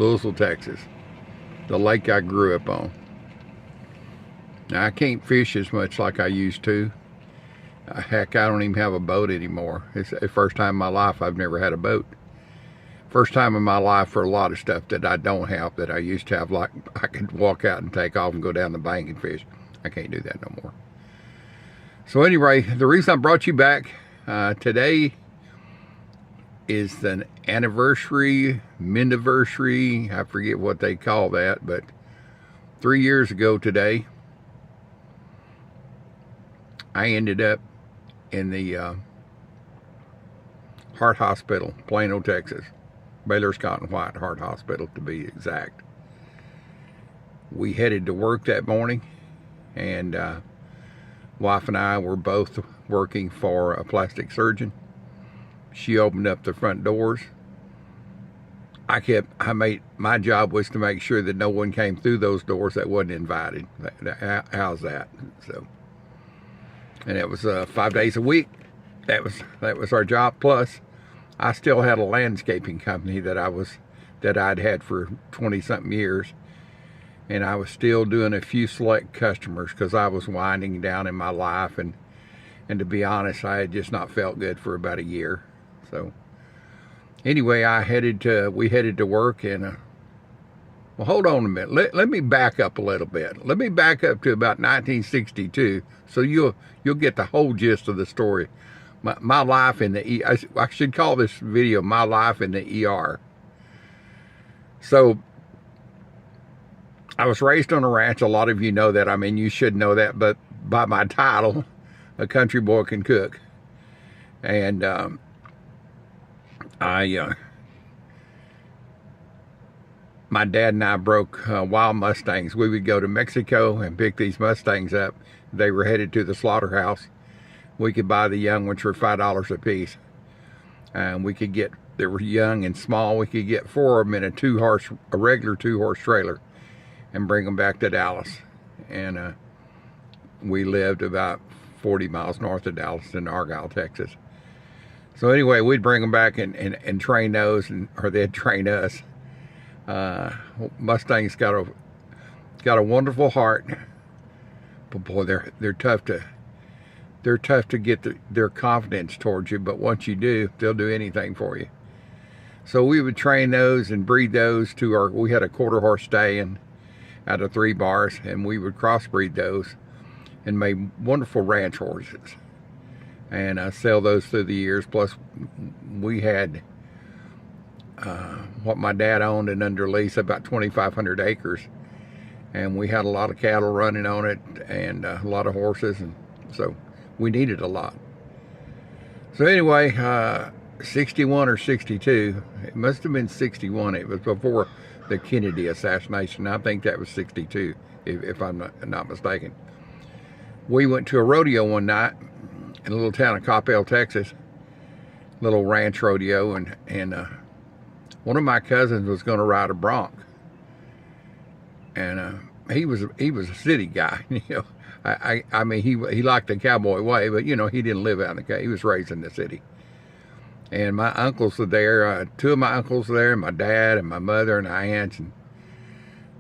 Louisville, Texas, the lake I grew up on. Now, I can't fish as much like I used to. Heck, I don't even have a boat anymore. It's the first time in my life I've never had a boat. First time in my life for a lot of stuff that I don't have that I used to have, like I could walk out and take off and go down the bank and fish. I can't do that no more. So anyway, the reason I brought you back today is the anniversary, mindiversary, I forget what they call that, but 3 years ago today, I ended up in the Heart Hospital, Plano, Texas. Baylor Scott and White Heart Hospital, to be exact. We headed to work that morning, and wife and I were both working for a plastic surgeon. She opened up the front doors. My job was to make sure that no one came through those doors that wasn't invited. How's that? So, and it was 5 days a week. That was our job. Plus, I still had a landscaping company that I'd had for 20-something years, and I was still doing a few select customers because I was winding down in my life, and to be honest, I had just not felt good for about a year. So anyway, we headed to work, and well, hold on a minute. Let me back up a little bit. Let me back up to about 1962, so you'll get the whole gist of the story. My life in the I should call this video "My Life in the ER." So I was raised on a ranch. A lot of you know that. I mean, you should know that, but by my title, a country boy can cook. And my dad and I broke wild Mustangs. We would go to Mexico and pick these Mustangs up. They were headed to the slaughterhouse. We could buy the young ones for $5 a piece. And they were young and small. We could get 4 of them in a regular 2-horse trailer and bring them back to Dallas. And we lived about 40 miles north of Dallas in Argyle, Texas. So anyway, we'd bring them back and train those, or they'd train us. Mustangs got a wonderful heart, but boy, they're tough to get their confidence towards you. But once you do, they'll do anything for you. So we would train those and breed those we had a quarter-horse stallion out of 3 bars, and we would crossbreed those and made wonderful ranch horses. And I sell those through the years. Plus, we had what my dad owned and under lease, about 2,500 acres. And we had a lot of cattle running on it and a lot of horses. And so we needed a lot. So anyway, 61 or 62, it must have been 61. It was before the Kennedy assassination. I think that was 62, if I'm not mistaken. We went to a rodeo one night in a little town of Coppell, Texas, little ranch rodeo, and one of my cousins was going to ride a bronc, and he was a city guy, you know. I mean, he liked the cowboy way, but you know, he didn't live out in the he was raised in the city. And my uncles were there, 2 of my uncles were there, my dad and my mother and my aunts, and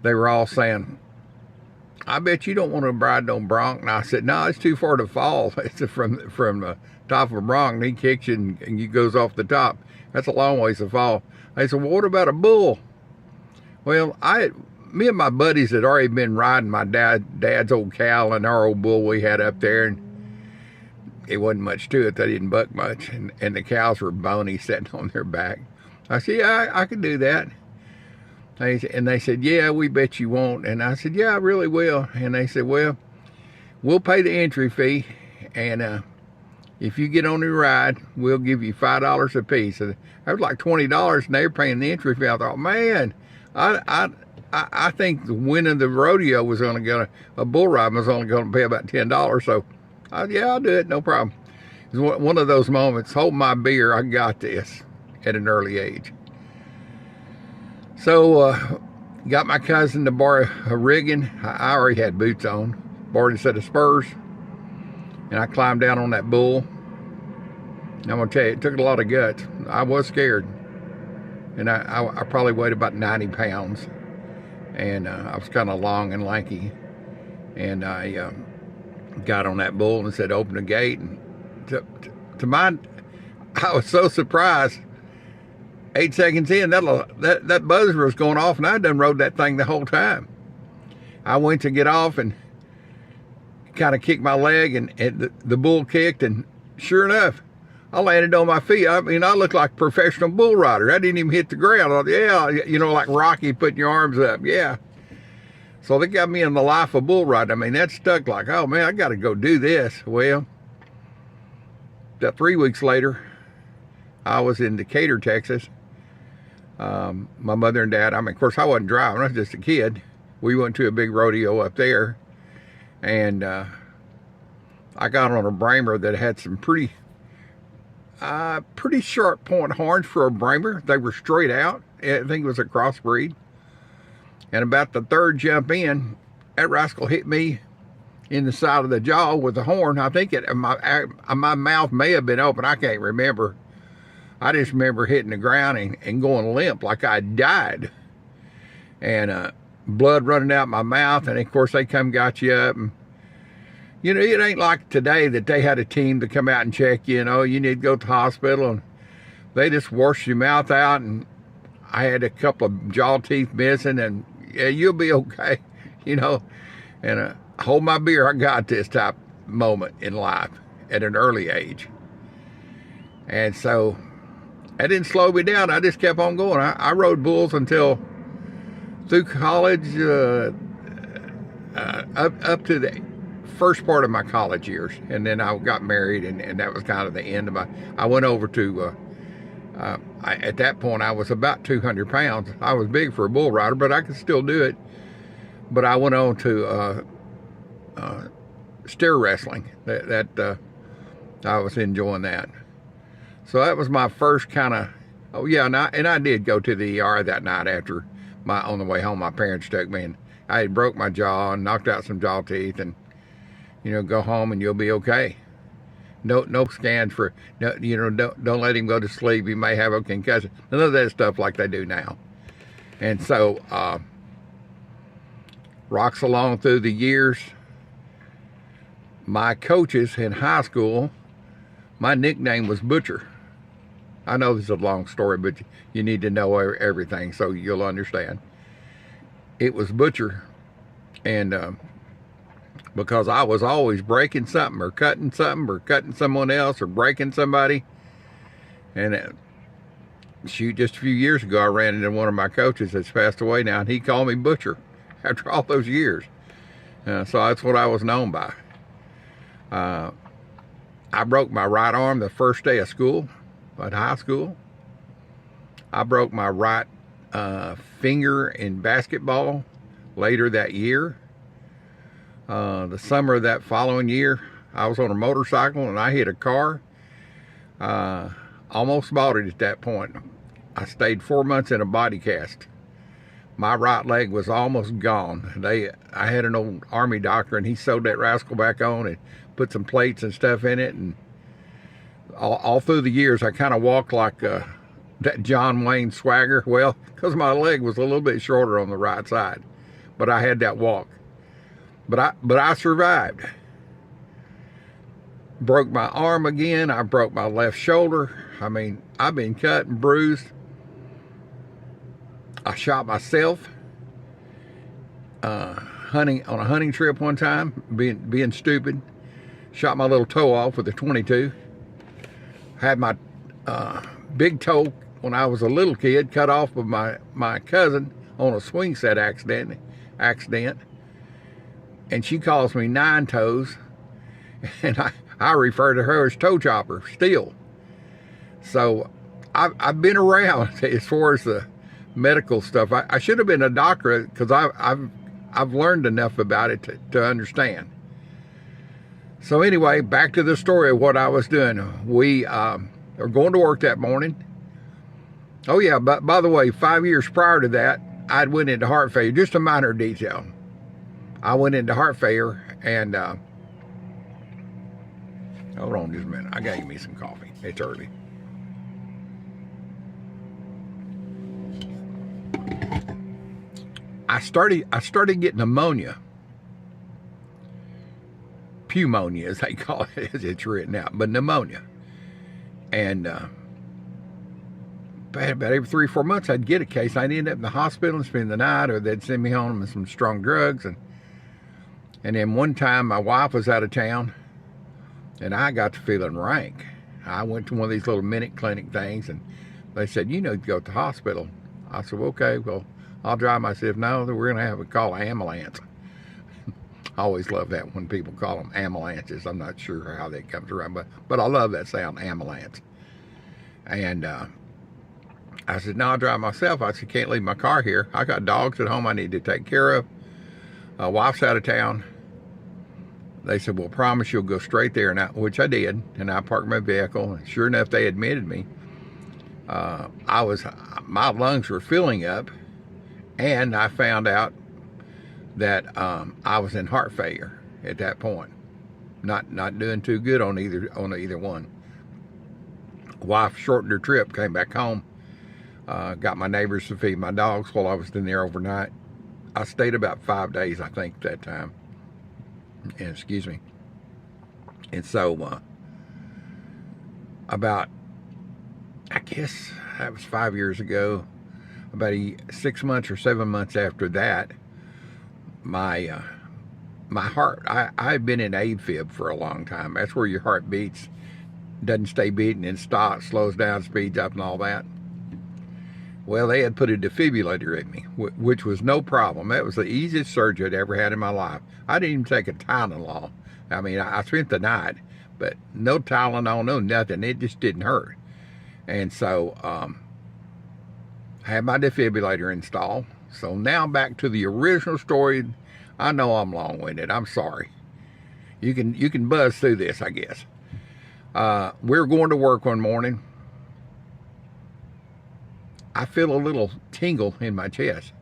they were all saying, "I bet you don't want to ride no bronc." And I said, "No, it's too far to fall. It's from the top of a bronc, and he kicks you and he goes off the top. That's a long ways to fall." They said, "Well, what about a bull?" Well, me and my buddies had already been riding my dad's old cow and our old bull we had up there, and it wasn't much to it. They didn't buck much, and the cows were bony, sitting on their back. I said, "Yeah, I could do that." And they said, "Yeah, we bet you won't." And I said, "Yeah, I really will." And they said, "Well, we'll pay the entry fee, and if you get on the ride, we'll give you $5 a piece." And that was like $20, and they were paying the entry fee. I thought, man, I think the winning the rodeo was only going to, a bull ride was only going to pay about $10. So, yeah, I'll do it, no problem. It was one of those moments, hold my beer, I got this, at an early age. So, got my cousin to borrow a rigging. I already had boots on, borrowed a set of spurs, and I climbed down on that bull. I'm going to tell you, it took a lot of guts. I was scared. And I probably weighed about 90 pounds. And I was kind of long and lanky. And I got on that bull and said, open the gate. And to my, I was so surprised. 8 seconds in, that buzzer was going off, and I done rode that thing the whole time. I went to get off and kind of kicked my leg, and the bull kicked, and sure enough, I landed on my feet. I mean, I looked like a professional bull rider. I didn't even hit the ground. I thought, yeah, you know, like Rocky putting your arms up. Yeah. So they got me in the life of bull riding. I mean, that stuck like, oh man, I got to go do this. Well, about 3 weeks later, I was in Decatur, Texas. My mother and dad, I mean, of course, I wasn't driving. I was just a kid. We went to a big rodeo up there. And I got on a Bramer that had some pretty sharp point horns for a Bramer. They were straight out. I think it was a crossbreed. And about the third jump in, that rascal hit me in the side of the jaw with the horn. I think my mouth may have been open. I can't remember. I just remember hitting the ground and going limp like I died. And blood running out my mouth. And of course, they come got you up. And, you know, it ain't like today that they had a team to come out and check you. You know, you need to go to the hospital. And they just washed your mouth out. And I had a couple of jaw teeth missing. And yeah, you'll be okay. You know, and hold my beer, I got this type moment in life at an early age. And so that didn't slow me down. I just kept on going. I rode bulls until through college, up to the first part of my college years. And then I got married, and that was kind of the end of my, I went over to, at that point, I was about 200 pounds. I was big for a bull rider, but I could still do it. But I went on to steer wrestling. That I was enjoying that. So that was my first kind of, oh yeah, and I did go to the ER that night after on the way home. My parents took me, and I had broke my jaw and knocked out some jaw teeth, and you know, go home and you'll be okay. No scans for, no, you know, don't let him go to sleep. He may have a concussion. None of that stuff like they do now. And so rocks along through the years. My coaches in high school, my nickname was Butcher. I know this is a long story, but you need to know everything so you'll understand. It was Butcher, and because I was always breaking something or cutting someone else or breaking somebody. And shoot, just a few years ago, I ran into one of my coaches that's passed away now, and he called me Butcher after all those years. So that's what I was known by. I broke my right arm the first day of school, at high school. I broke my right finger in basketball later that year. The summer of that following year, I was on a motorcycle and I hit a car. Almost bought it at that point. I stayed 4 months in a body cast. My right leg was almost gone. I had an old Army doctor, and he sewed that rascal back on and put some plates and stuff in it. And all through the years, I kind of walked like that John Wayne swagger. Well, because my leg was a little bit shorter on the right side, but I had that walk. But I survived. Broke my arm again. I broke my left shoulder. I mean, I've been cut and bruised. I shot myself hunting on a hunting trip one time, being stupid. Shot my little toe off with a .22. Had my big toe when I was a little kid cut off with my cousin on a swing set accident. And she calls me Nine Toes, and I refer to her as Toe Chopper still. So I've been around as far as the medical stuff. I should have been a doctor because I've learned enough about it to understand. So anyway, back to the story of what I was doing. We were going to work that morning. Oh yeah, but by the way, 5 years prior to that, I'd went into heart failure. Just a minor detail. I went into heart failure, and hold on just a minute. I gotta give me some coffee. It's early. started getting pneumonia. Pneumonia, as they call it, as it's written out, but pneumonia. And about every 3 or 4 months, I'd get a case. I'd end up in the hospital and spend the night, or they'd send me home with some strong drugs. And then one time, my wife was out of town, and I got to feeling rank. I went to one of these little minute clinic things, and they said, you need to go to the hospital. I said, well, okay, well, I'll drive myself. No, we're going to have a call an ambulance. I always love that when people call them ambulances. I'm not sure how that comes around, but I love that sound, ambulance. And I said, no, I'll drive myself. I said, can't leave my car here. I got dogs at home I need to take care of. My wife's out of town. They said, well, promise you'll go straight there, which I did. And I parked my vehicle. And sure enough, they admitted me. My lungs were filling up, and I found out that I was in heart failure at that point. Not doing too good on either one. Wife shortened her trip, came back home, got my neighbors to feed my dogs while I was in there overnight. I stayed about 5 days, I think, that time. And excuse me. And so about, I guess that was 5 years ago, about 6 months or 7 months after that, my heart, I had been in AFib for a long time. That's where your heart beats, doesn't stay beating and stops, slows down, speeds up and all that. Well, they had put a defibrillator in me, which was no problem. That was the easiest surgery I'd ever had in my life. I didn't even take a Tylenol. I mean, I spent the night, but no Tylenol, no nothing. It just didn't hurt. And so I had my defibrillator installed. So now back to the original story. I know I'm long-winded. I'm sorry. You can buzz through this, I guess. We were going to work one morning. I feel a little tingle in my chest,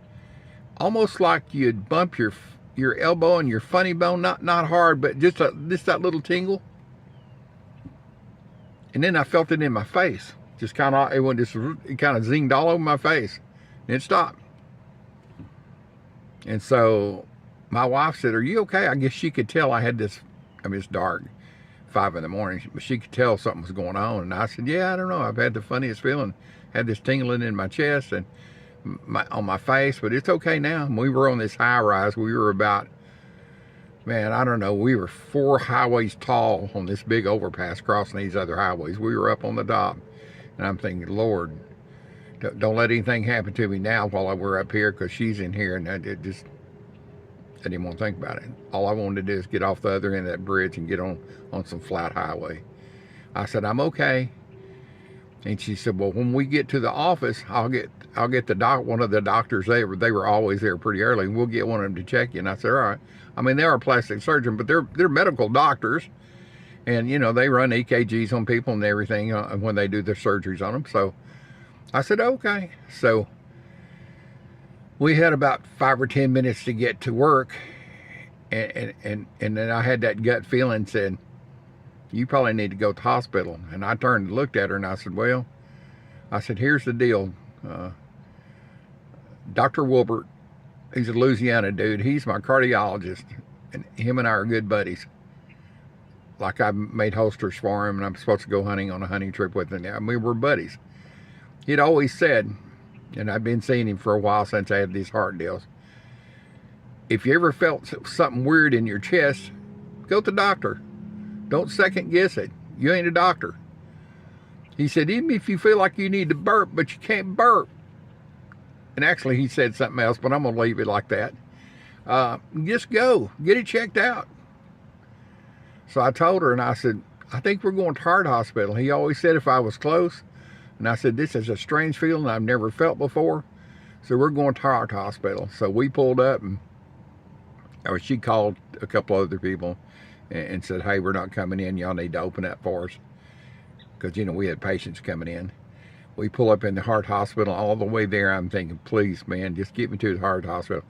almost like you'd bump your elbow and your funny bone, not hard, but just that little tingle. And then I felt it in my face, just kind of zinged all over my face, and it stopped. And so my wife said, "Are you okay?" I guess she could tell I had this. I mean, it's dark, 5 in the morning, but she could tell something was going on. And I said, "Yeah, I don't know. I've had the funniest feeling." Had this tingling in my chest and on my face, but it's okay now. We were on this high rise. We were about, man, I don't know, we were 4 highways tall on this big overpass crossing these other highways. We were up on the top, and I'm thinking, Lord, don't let anything happen to me now while we're up here, because she's in here, and I didn't want to think about it. All I wanted to do is get off the other end of that bridge and get on some flat highway. I said, I'm okay. And she said, well, when we get to the office, I'll get one of the doctors there. They were always there pretty early, and we'll get one of them to check you. And I said, all right. I mean, they are a plastic surgeon, but they're medical doctors, and they run EKGs on people and everything when they do their surgeries on them. So I said, okay. So we had about 5 or 10 minutes to get to work, and then I had that gut feeling, said, you probably need to go to the hospital. And I turned and looked at her, and I said, well, here's the deal. Dr. Wilbert, he's a Louisiana dude. He's my cardiologist, and him and I are good buddies. Like, I made holsters for him, and I'm supposed to go hunting on a hunting trip with him. I mean, we're buddies. He'd always said, and I've been seeing him for a while since I had these heart deals, if you ever felt something weird in your chest, go to the doctor. Don't second guess it. You ain't a doctor. He said, even if you feel like you need to burp, but you can't burp. And actually, he said something else, but I'm going to leave it like that. Just go. Get it checked out. So I told her, and I said, I think we're going to Heart Hospital. He always said if I was close. And I said, this is a strange feeling I've never felt before. So we're going to Heart Hospital. So we pulled up, and she called a couple other people and said, hey, we're not coming in. Y'all need to open up for us. Because, we had patients coming in. We pull up in the Heart Hospital. All the way there, I'm thinking, please, man, just get me to the Heart Hospital.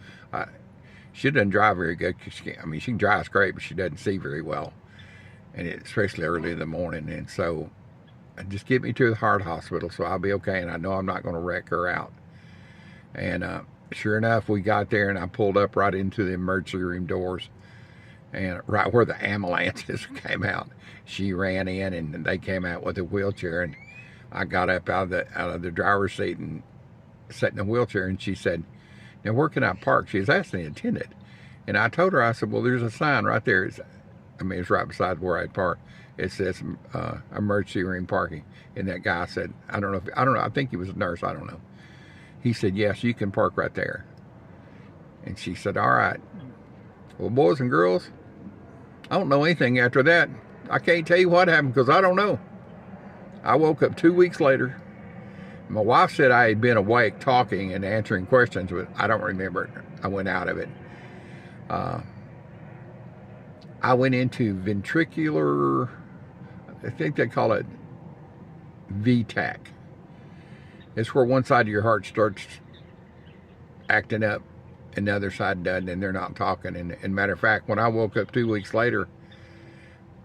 She doesn't drive very good. She can drive great, but she doesn't see very well. And especially early in the morning. And so, just get me to the Heart Hospital so I'll be okay. And I know I'm not going to wreck her out. And sure enough, we got there, and I pulled up right into the emergency room doors, and right where the ambulances came out, she ran in, and they came out with a wheelchair, and I got up out of the driver's seat and sat in the wheelchair, and she said, "Now where can I park?" She was asking the attendant, and I told her, I said, "Well, there's a sign right there. It's right beside where I park. It says emergency room parking." And that guy said, I don't know. I think he was a nurse. I don't know. He said, "Yes, you can park right there." And she said, "All right. Well, boys and girls, I don't know anything after that. I can't tell you what happened because I don't know." I woke up 2 weeks later. My wife said I had been awake talking and answering questions, but I don't remember it. I went out of it. I went into ventricular, I think they call it VTach. It's where one side of your heart starts acting up and the other side doesn't, and they're not talking. And matter of fact, when I woke up 2 weeks later,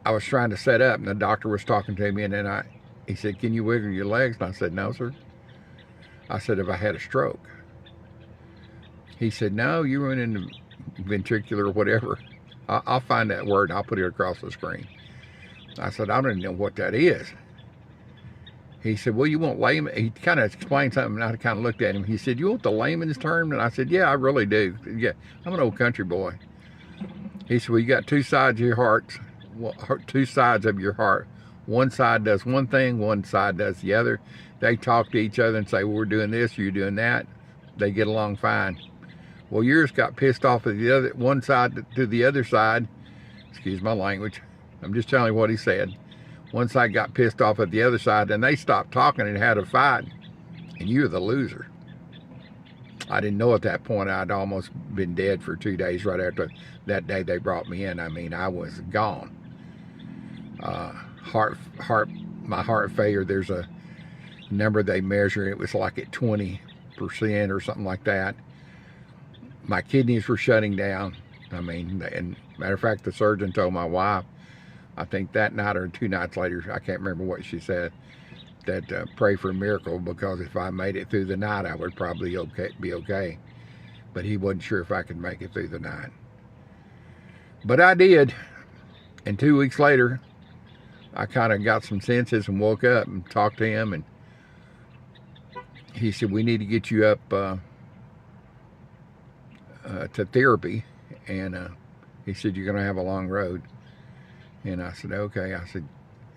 I was trying to set up, and the doctor was talking to me, and then he said, "Can you wiggle your legs?" And I said, "No, sir." I said, "Have I had a stroke?" He said, "No, you went into ventricular whatever." I'll find that word and I'll put it across the screen. I said, "I don't even know what that is." He said, "Well, you want layman?" He kind of explained something, and I kind of looked at him. He said, "You want the layman's term?" And I said, "Yeah, I really do. Yeah, I'm an old country boy." He said, "Well, you got two sides of your heart. Two sides of your heart. One side does one thing, one side does the other. They talk to each other and say, well, we're doing this, you're doing that. They get along fine. Well, yours got pissed off at the other one side to the other side. Excuse my language. I'm just telling you what he said. One side got pissed off at the other side, and they stopped talking and had a fight, and you're the loser." I didn't know at that point I'd almost been dead for 2 days right after that day they brought me in. I mean, I was gone. My heart failure, there's a number they measure. It was like at 20% or something like that. My kidneys were shutting down. I mean, and matter of fact, the surgeon told my wife, I think that night or 2 nights later, I can't remember what she said, that pray for a miracle, because if I made it through the night, I would probably be okay. But he wasn't sure if I could make it through the night. But I did. And 2 weeks later, I kind of got some senses and woke up and talked to him. And he said, "We need to get you up to therapy." And he said, "You're going to have a long road." And I said, "Okay." I said,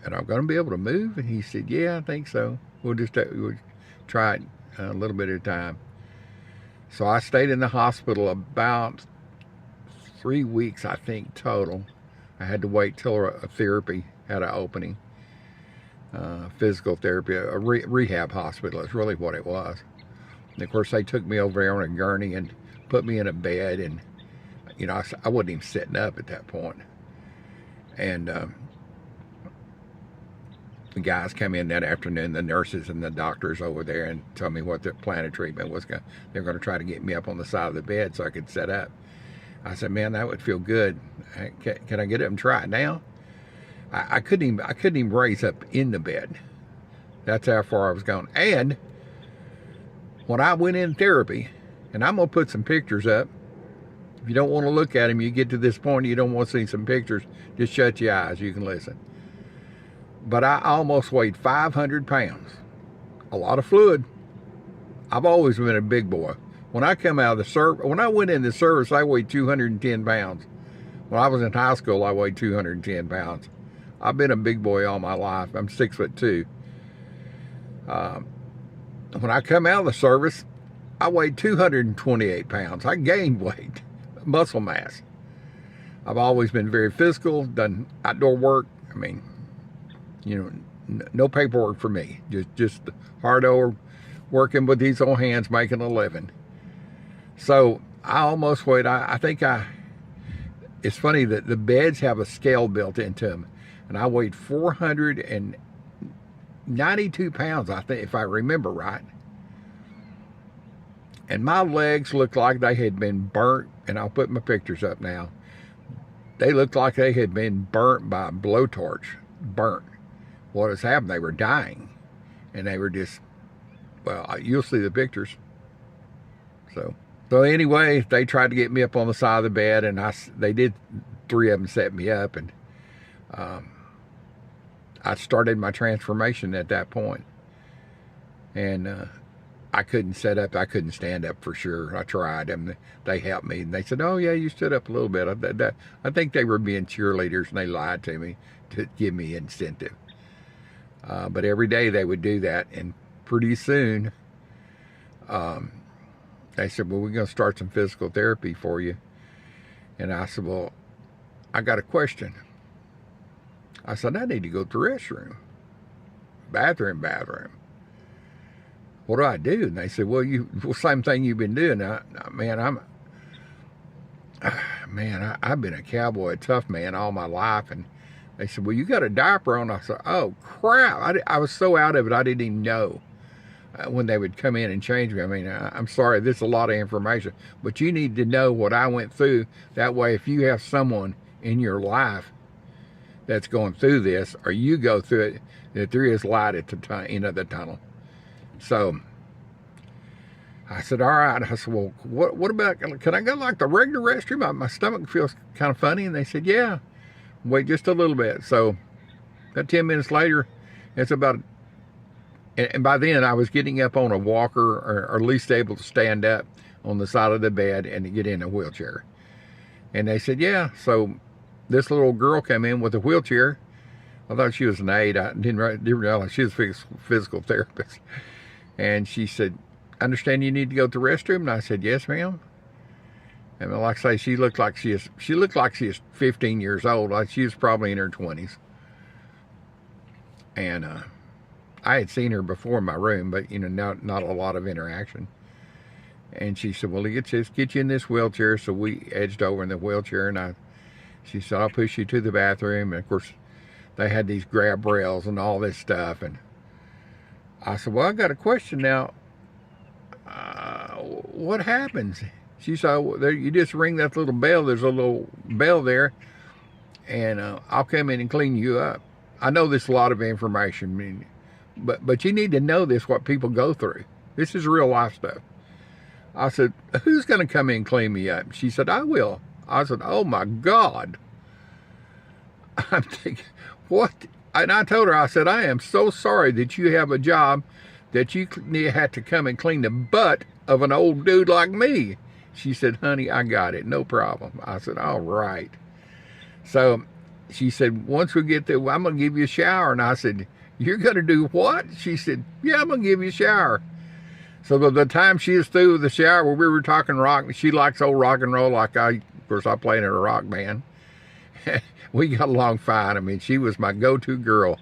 "And I'm going to be able to move?" And he said, "Yeah, I think so. We'll try it a little bit at a time." So I stayed in the hospital about 3 weeks, I think, total. I had to wait till a therapy had an opening. Physical therapy, a rehab hospital is really what it was. And of course, they took me over there on a gurney and put me in a bed. And, you know, I wasn't even sitting up at that point. And the guys came in that afternoon, the nurses and the doctors over there, and told me what the plan of treatment was. They're going to try to get me up on the side of the bed so I could sit up. I said, "Man, that would feel good. Can I get up and try it now?" I couldn't even raise up in the bed. That's how far I was going. And when I went in therapy, and I'm going to put some pictures up. If you don't want to look at them, you get to this point, you don't want to see some pictures, just shut your eyes. You can listen. But I almost weighed 500 pounds. A lot of fluid. I've always been a big boy. When I come out of when I went in the service, I weighed 210 pounds. When I was in high school, I weighed 210 pounds. I've been a big boy all my life. I'm 6'2". When I come out of the service, I weighed 228 pounds. I gained weight, muscle mass. I've always been very physical, done outdoor work. I mean, you know, no paperwork for me. Just hard over working with these old hands, making a living. So I almost weighed, it's funny that the beds have a scale built into them. And I weighed 492 pounds, I think, if I remember right. And my legs looked like they had been burnt, and I'll put my pictures up now. They looked like they had been burnt by a blowtorch. Burnt. What has happened? They were dying. And they were just, well, you'll see the pictures. So So anyway, they tried to get me up on the side of the bed, and they did. 3 of them set me up, and I started my transformation at that point. And I couldn't sit up. I couldn't stand up for sure. I tried, and they helped me, and they said, "Oh yeah, you stood up a little bit." I think they were being cheerleaders, and they lied to me to give me incentive. But every day they would do that, and pretty soon they said, "Well, we're going to start some physical therapy for you." And I said, "Well, I got a question." I said, "I need to go to the restroom. Bathroom. What do I do?" And they said, "Well, same thing you've been doing." I've been a cowboy, a tough man all my life. And they said, "Well, you got a diaper on." I said, "Oh, crap." I was so out of it, I didn't even know when they would come in and change me. I mean, I'm sorry, this is a lot of information, but you need to know what I went through. That way, if you have someone in your life that's going through this, or you go through it, that there is light at the end of the tunnel. So I said, "All right." I said, "Well, what about, can I go like the regular restroom? My stomach feels kind of funny." And they said, "Yeah, wait just a little bit." So about 10 minutes later, it's about, and by then I was getting up on a walker, or at least able to stand up on the side of the bed and to get in a wheelchair. And they said, "Yeah." So this little girl came in with a wheelchair. I thought she was an aide. I didn't realize she was a physical therapist. And she said, "I understand you need to go to the restroom." And I said, "Yes, ma'am." And like I say, she looked like she is 15 years old. Like she was probably in her 20s. And I had seen her before in my room, but not a lot of interaction. And she said, "Well, let's just get you in this wheelchair." So we edged over in the wheelchair, and she said, "I'll push you to the bathroom." And of course, they had these grab rails and all this stuff. And I said, "Well, I got a question now. What happens?" She said, "Well, you just ring that little bell. There's a little bell there, and I'll come in and clean you up." I know there's a lot of information, I mean, but you need to know this, what people go through. This is real life stuff. I said, "Who's going to come in and clean me up?" She said, "I will." I said, "Oh my God." I'm thinking, what? And I told her, I said, "I am so sorry that you have a job that you had to come and clean the butt of an old dude like me." She said, "Honey, I got it. No problem." I said, "All right." So she said, "Once we get there, I'm going to give you a shower." And I said, "You're going to do what?" She said, "Yeah, I'm going to give you a shower." So by the time she was through with the shower, where we were talking rock, she likes old rock and roll like of course, I played in a rock band. We got along fine. I mean, she was my go-to girl.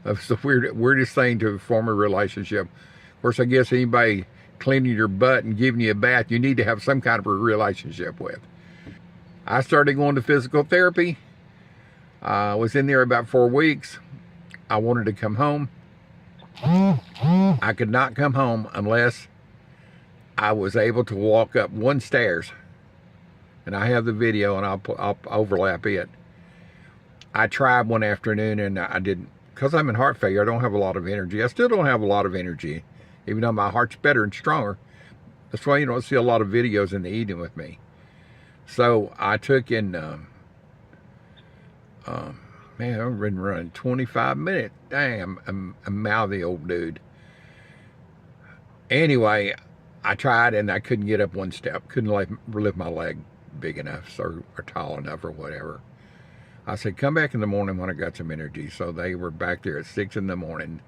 That's the weirdest thing to form a relationship. Of course, I guess anybody cleaning your butt and giving you a bath, you need to have some kind of a relationship with. I started going to physical therapy. I was in there about 4 weeks. I wanted to come home. I could not come home unless I was able to walk up 1 stairs. And I have the video, and I'll overlap it. I tried one afternoon, and I didn't, because I'm in heart failure. I don't have a lot of energy. I still don't have a lot of energy, even though my heart's better and stronger. That's why you don't see a lot of videos in the evening with me. So I took in, man, I've been running 25 minutes. Damn, I'm a mouthy old dude. Anyway, I tried, and I couldn't get up 1 step. Couldn't lift my leg big enough or tall enough or whatever. I said, "Come back in the morning when I got some energy." So they were back there at 6 in the morning.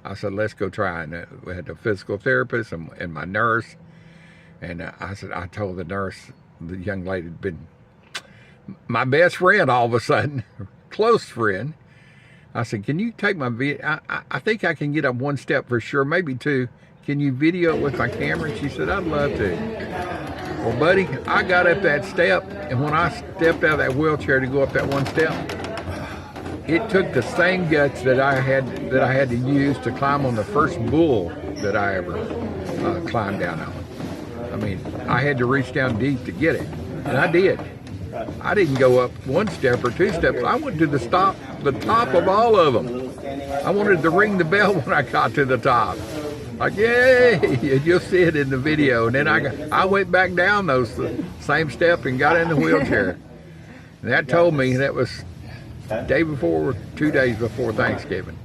I said, "Let's go try." And we had a physical therapist and my nurse. And I told the nurse, the young lady had been my best friend all of a sudden, close friend. I said, "Can you take my video? I think I can get up 1 step for sure, maybe 2. Can you video it with my camera?" And she said, "I'd love to." Well, buddy, I got up that step, and when I stepped out of that wheelchair to go up that 1 step, it took the same guts that I had to use to climb on the first bull that I ever climbed down on. I mean, I had to reach down deep to get it, and I did. I didn't go up 1 step or 2 steps. I went to the top of all of them. I wanted to ring the bell when I got to the top. Like, yay! You'll see it in the video. And then I went back down those same step and got in the wheelchair. And that told me that was day before, 2 days before Thanksgiving.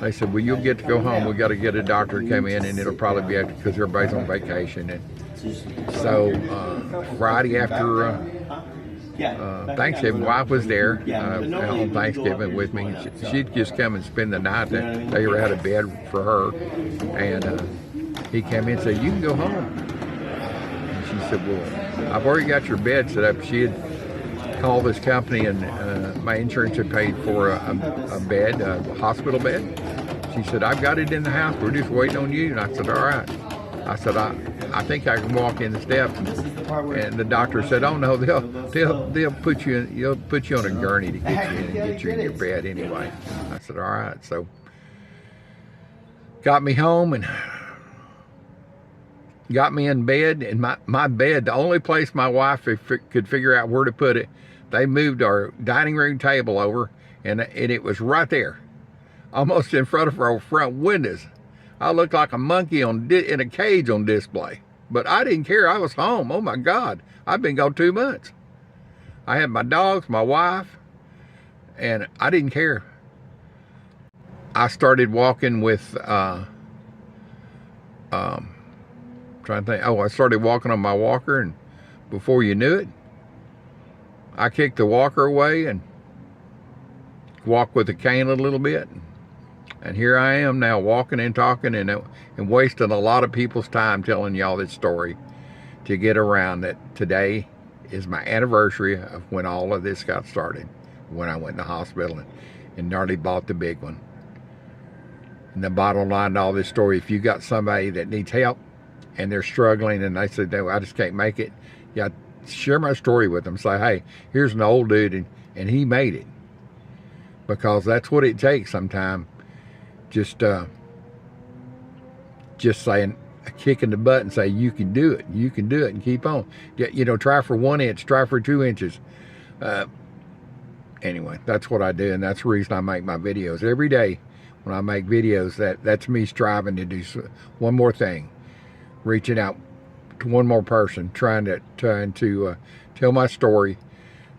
They said, well, you'll get to go home. We got to get a doctor to come in, and it'll probably be after, because everybody's on vacation. And so Friday after Thanksgiving, wife was there on Thanksgiving with me. She'd just come and spend the night. They were out of bed for her, and he came in and said, you can go home. And she said, well, I've already got your bed set up. She had called this company, and my insurance had paid for a bed, a hospital bed. She said, I've got it in the house. We're just waiting on you. And I said, all right. I said, I think I can walk in the steps. And the doctor said, oh no, they'll put you on a gurney to get you in and get you in your bed anyway. I said, all right. So got me home and got me in bed. And my bed, the only place my wife could figure out where to put it, they moved our dining room table over, and it was right there, almost in front of our front windows. I looked like a monkey in a cage on display, but I didn't care. I was home. Oh my God, I've been gone 2 months. I had my dogs, my wife, and I didn't care. I started walking with, trying to think. Oh, I started walking on my walker, and before you knew it, I kicked the walker away and walked with the cane a little bit. And here I am now, walking and talking and wasting a lot of people's time telling y'all this story to get around that today is my anniversary of when all of this got started, when I went in the hospital and nearly bought the big one. And the bottom line to all this story, if you got somebody that needs help and they're struggling and they said, no, I just can't make it, yeah, share my story with them. Say, hey, here's an old dude and he made it. Because that's what it takes sometimes. Just saying, kicking the butt and say, you can do it, and keep on. You know, try for 1 inch, try for 2 inches. Anyway, that's what I do, and that's the reason I make my videos. Every day when I make videos, that's me striving to do one more thing, reaching out to one more person, trying to tell my story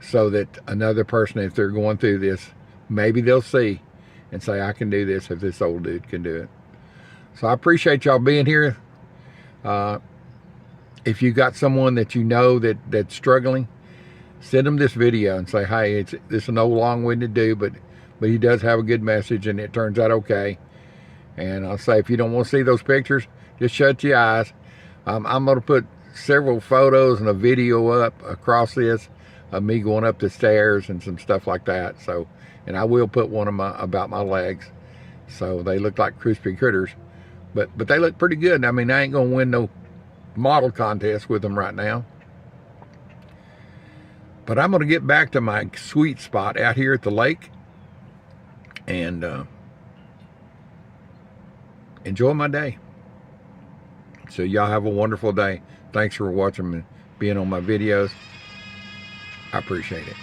so that another person, if they're going through this, maybe they'll see and say, I can do this if this old dude can do it. So I appreciate y'all being here. If you got someone that you know that's struggling, send them this video and say, hey, this is an old long-winded dude, but he does have a good message and it turns out okay. And I'll say, if you don't want to see those pictures, just shut your eyes. I'm going to put several photos and a video up across this of me going up the stairs and some stuff like that. So, and I will put one of about my legs. So they look like crispy critters, but they look pretty good. I mean, I ain't going to win no model contest with them right now. But I'm going to get back to my sweet spot out here at the lake and enjoy my day. So y'all have a wonderful day. Thanks for watching and being on my videos. I appreciate it.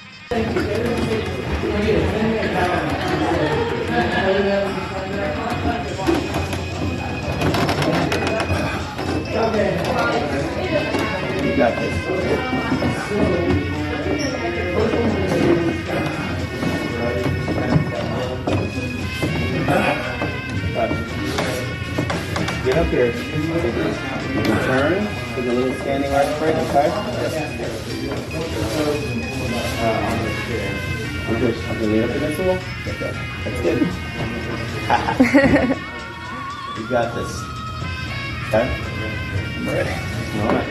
You got this. Get up here. Turn. Take a little standing arch break, okay? I'm gonna lean up against the wall. Okay. That's good. You got this. Okay? I'm ready. All right.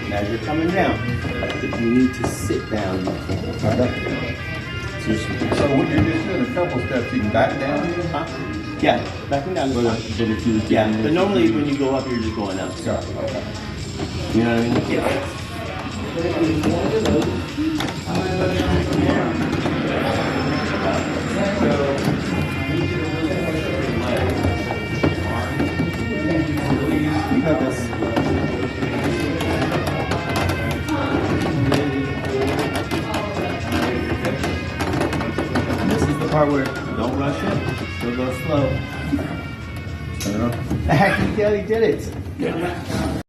Now you're coming down. If you need to sit down, you can. Okay? So when you're just doing a couple steps, you can back down? Huh? Yeah, backing down is fine. But if you, yeah, but normally when you go up, you're just going up. Sorry, okay. You know what I mean? Yeah. You got this. And this is the part where don't rush it. Still go slow. I can tell he did it.